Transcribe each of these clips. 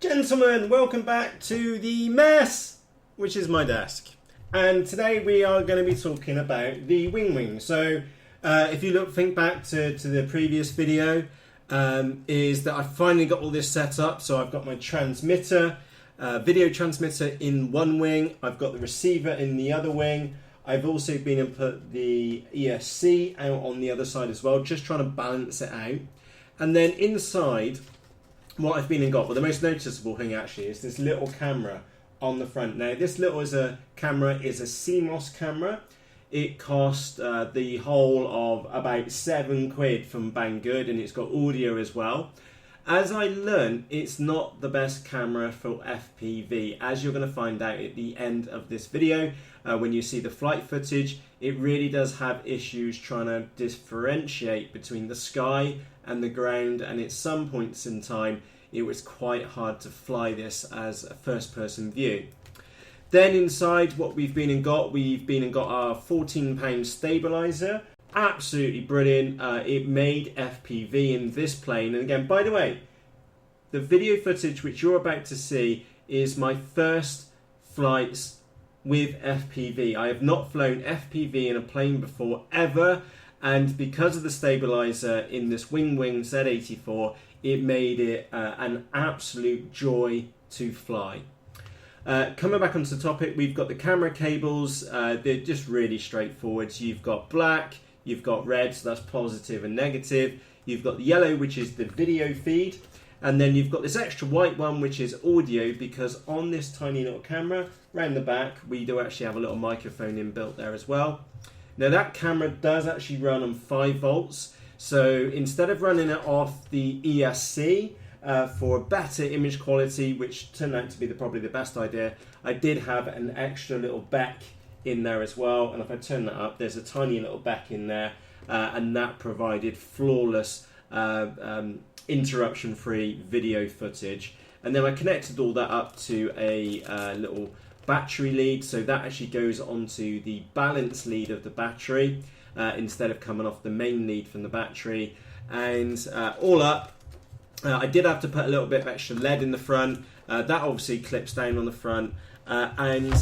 Gentlemen, welcome back to the mess, which is my desk. And today we are going to be talking about the WingWing. So if you think back to the previous video, is that I finally got all this set up. So I've got my transmitter, video transmitter in one wing. I've got the receiver in the other wing. I've also been and put the ESC out on the other side as well, just trying to balance it out. And then inside, what I've been and got, well, the most noticeable thing actually is this little camera on the front. Now, this little camera is a CMOS camera. It cost the whole of about £7 from Banggood, and it's got audio as well. As I learned, it's not the best camera for FPV, as you're going to find out at the end of this video. When you see the flight footage, it really does have issues trying to differentiate between the sky and the ground, and at some points in time it was quite hard to fly this as a first-person view. Then inside, what we've been and got our £14 stabilizer. Absolutely brilliant. It made FPV in this plane. And again, by the way, the video footage which you're about to see is my first flights with FPV. I have not flown FPV in a plane before ever, and because of the stabilizer in this WingWing Z-84, it made it an absolute joy to fly. Coming back onto the topic, we've got the camera cables. They're just really straightforward. So you've got black, you've got red, so that's positive and negative. You've got the yellow, which is the video feed. And then you've got this extra white one, which is audio, because on this tiny little camera, around the back, we do actually have a little microphone inbuilt there as well. Now that camera does actually run on 5 volts. So instead of running it off the ESC for better image quality, which turned out to be probably the best idea, I did have an extra little beck in there as well. And if I turn that up, there's a tiny little beck in there, and that provided flawless interruption-free video footage. And then I connected all that up to a little battery lead, so that actually goes onto the balance lead of the battery instead of coming off the main lead from the battery. And all up, I did have to put a little bit of extra lead in the front. That obviously clips down on the front, and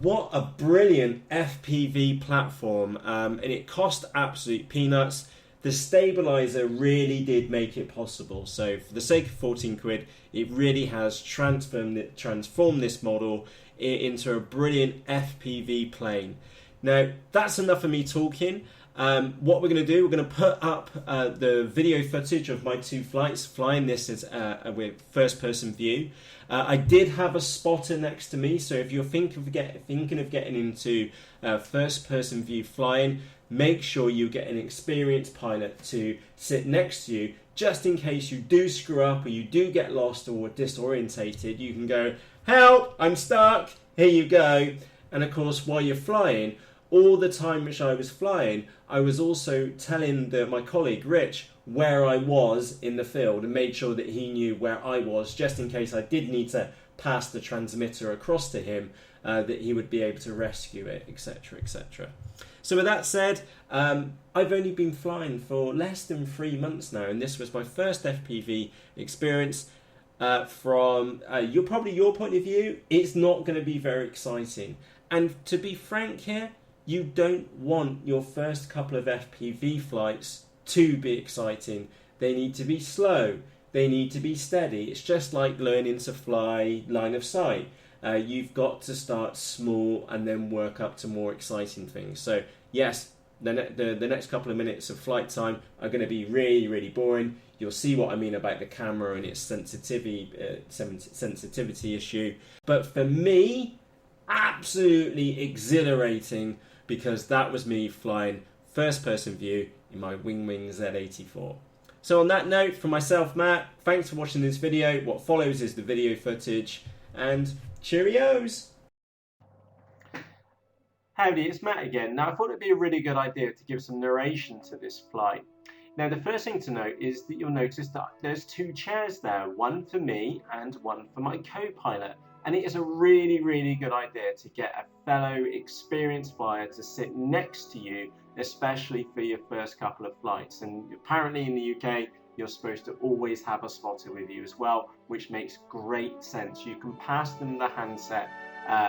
what a brilliant FPV platform, and it cost absolute peanuts. The stabilizer really did make it possible. So for the sake of £14, it really has transformed this model into a brilliant FPV plane. Now, that's enough of me talking. What we're going to do, we're going to put up the video footage of my 2 flights, flying this as with first-person view. I did have a spotter next to me, so if you're thinking of getting into first-person view flying, make sure you get an experienced pilot to sit next to you, just in case you do screw up or you do get lost or disorientated. You can go, "Help, I'm stuck, here you go." And of course, while you're flying, all the time which I was flying, I was also telling my colleague Rich where I was in the field, and made sure that he knew where I was, just in case I did need to pass the transmitter across to him, that he would be able to rescue it, etc, etc. So with that said, I've only been flying for less than 3 months now, and this was my first FPV experience. From your point of view, it's not going to be very exciting. And to be frank here, you don't want your first couple of FPV flights to be exciting. They need to be slow. They need to be steady. It's just like learning to fly line of sight. You've got to start small and then work up to more exciting things. So yes, the next couple of minutes of flight time are going to be really, really boring. You'll see what I mean about the camera and its sensitivity issue. But for me, absolutely exhilarating, because that was me flying first-person view in my WingWing Z-84. So on that note, from myself, Matt, thanks for watching this video. What follows is the video footage, and cheerios! Howdy, it's Matt again. Now, I thought it'd be a really good idea to give some narration to this flight. Now, the first thing to note is that you'll notice that there's 2 chairs there, one for me and one for my co-pilot. And it is a really, really good idea to get a fellow experienced flyer to sit next to you especially for your first couple of flights. And apparently in the UK, you're supposed to always have a spotter with you as well, which makes great sense. You can pass them the handset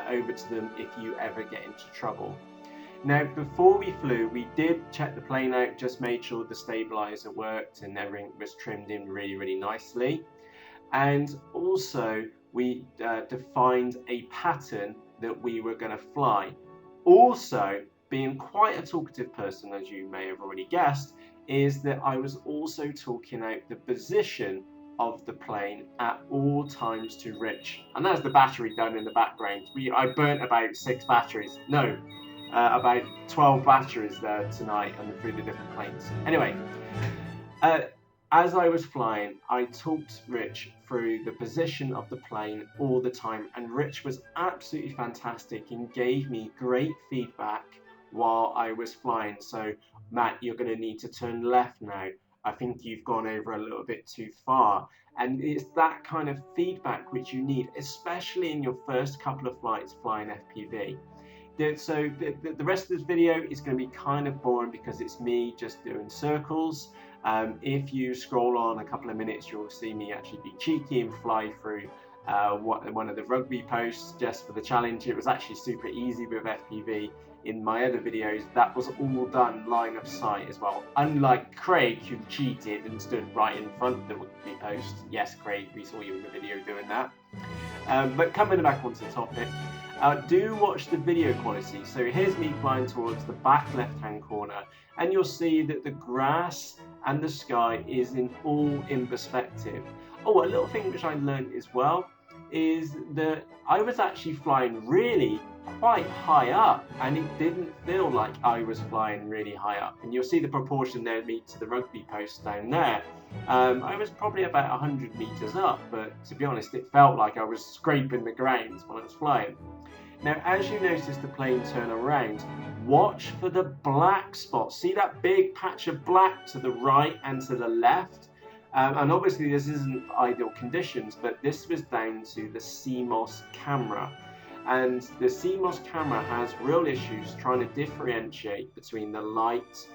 over to them if you ever get into trouble. Now, before we flew, we did check the plane out, just made sure the stabilizer worked and everything was trimmed in really, really nicely. And also, we defined a pattern that we were going to fly. Also, being quite a talkative person, as you may have already guessed, is that I was also talking out the position of the plane at all times to Rich. And that's the battery done in the background. I burnt about 6 batteries. No, about 12 batteries there tonight and through the different planes. Anyway, as I was flying, I talked Rich through the position of the plane all the time, and Rich was absolutely fantastic and gave me great feedback while I was flying. So, Matt, you're going to need to turn left now. I think you've gone over a little bit too far. And it's that kind of feedback which you need, especially in your first couple of flights flying FPV. So the rest of this video is going to be kind of boring because it's me just doing circles. If you scroll on a couple of minutes, you'll see me actually be cheeky and fly through one of the rugby posts just for the challenge. It was actually super easy with FPV. In my other videos, that was all done line of sight as well. Unlike Craig, who cheated and stood right in front of the rugby post. Yes, Craig, we saw you in the video doing that. But coming back onto the topic, do watch the video quality. So here's me flying towards the back left-hand corner, and you'll see that the grass and the sky is all in perspective. Oh, a little thing which I learned as well is that I was actually flying really quite high up, and it didn't feel like I was flying really high up. And you'll see the proportion there me to the rugby post down there. I was probably about 100 meters up, but to be honest, it felt like I was scraping the ground when I was flying. Now, as you notice the plane turn around, watch for the black spots. See that big patch of black to the right and to the left? And obviously this isn't ideal conditions, but this was down to the CMOS camera. And the CMOS camera has real issues trying to differentiate between the light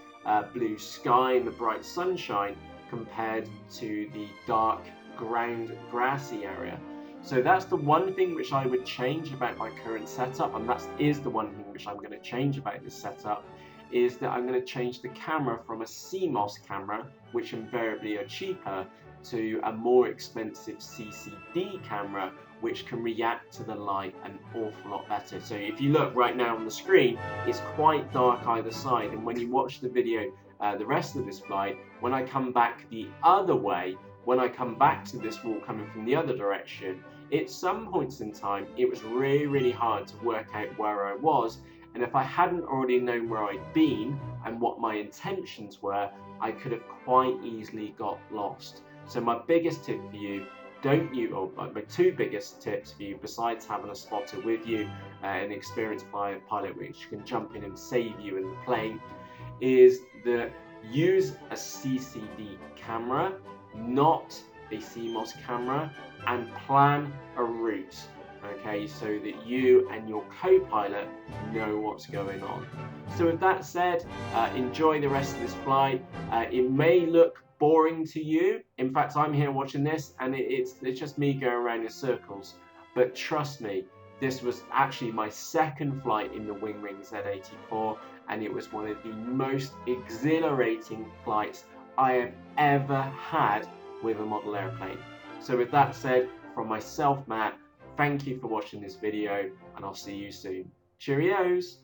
blue sky and the bright sunshine compared to the dark ground grassy area. So that's the one thing which I would change about my current setup, and that is the one thing which I'm going to change about this setup, is that I'm going to change the camera from a CMOS camera, which invariably are cheaper, to a more expensive CCD camera, which can react to the light an awful lot better. So if you look right now on the screen, it's quite dark either side, and when you watch the video the rest of this flight, when I come back the other way, when I come back to this wall coming from the other direction, at some points in time, it was really, really hard to work out where I was. And if I hadn't already known where I'd been and what my intentions were, I could have quite easily got lost. So my biggest tip for you, my 2 biggest tips for you, besides having a spotter with you, an experienced pilot which can jump in and save you in the plane, is that use a CCD camera, not a CMOS camera, and plan a route, okay, so that you and your co-pilot know what's going on. So with that said, enjoy the rest of this flight. It may look boring to you. In fact, I'm here watching this and it's just me going around in circles, but trust me, this was actually my second flight in the WingWing Z-84, and it was one of the most exhilarating flights I have ever had with a model airplane. So with that said, from myself, Matt, thank you for watching this video, and I'll see you soon. Cheerios!